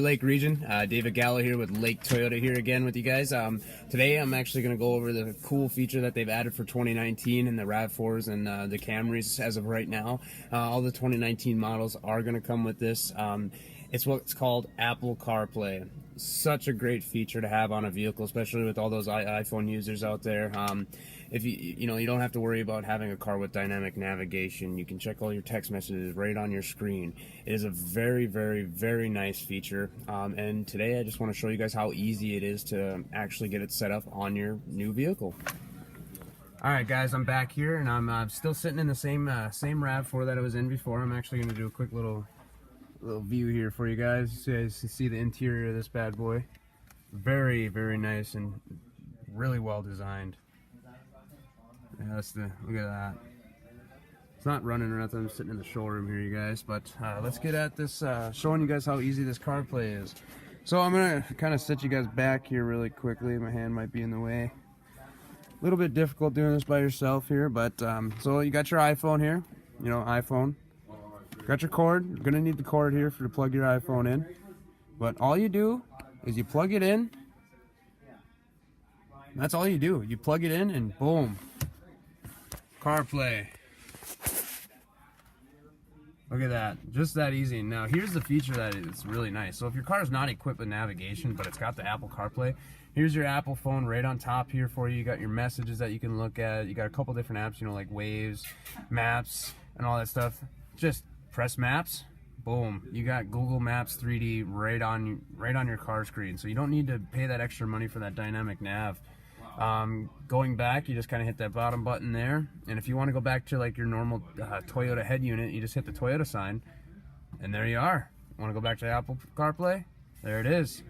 Lake region. David Galow here with Lake Toyota here again with you guys. Today I'm actually going to go over the cool feature that they've added for 2019 in the RAV4s and the Camrys as of right now. All the 2019 models are going to come with this. It's what's called Apple CarPlay. Such a great feature to have on a vehicle, especially with all those iPhone users out there. If you don't have to worry about having a car with dynamic navigation. You can check all your text messages right on your screen. It is a very, very, very nice feature. And today I just want to show you guys how easy it is to actually get it set up on your new vehicle. Alright guys, I'm back here and I'm still sitting in the same RAV4 that I was in before. I'm actually going to do a quick little view here for you guys. You guys can see the interior of this bad boy. Very, very nice and really well designed. Yeah, look at that. It's not running or nothing. I'm sitting in the showroom here, you guys. But let's get at this, showing you guys how easy this CarPlay is. So I'm gonna kind of set you guys back here really quickly. My hand might be in the way. A little bit difficult doing this by yourself here, but so you got your iPhone here. iPhone. Got your cord. You're gonna need the cord here to plug your iPhone in. But all you do is you plug it in. That's all you do. You plug it in and boom. CarPlay. Look at that. Just that easy. Now here's the feature that is really nice. So if your car is not equipped with navigation, but it's got the Apple CarPlay, here's your Apple phone right on top here for you. You got your messages that you can look at. You got a couple different apps, like Waves, Maps, and all that stuff. Just press Maps, boom, you got Google Maps 3D right on your car screen. So you don't need to pay that extra money for that dynamic nav. Going back, you just kind of hit that bottom button there, and if you want to go back to like your normal Toyota head unit, you just hit the Toyota sign, and there you are. Want to go back to Apple CarPlay? There it is.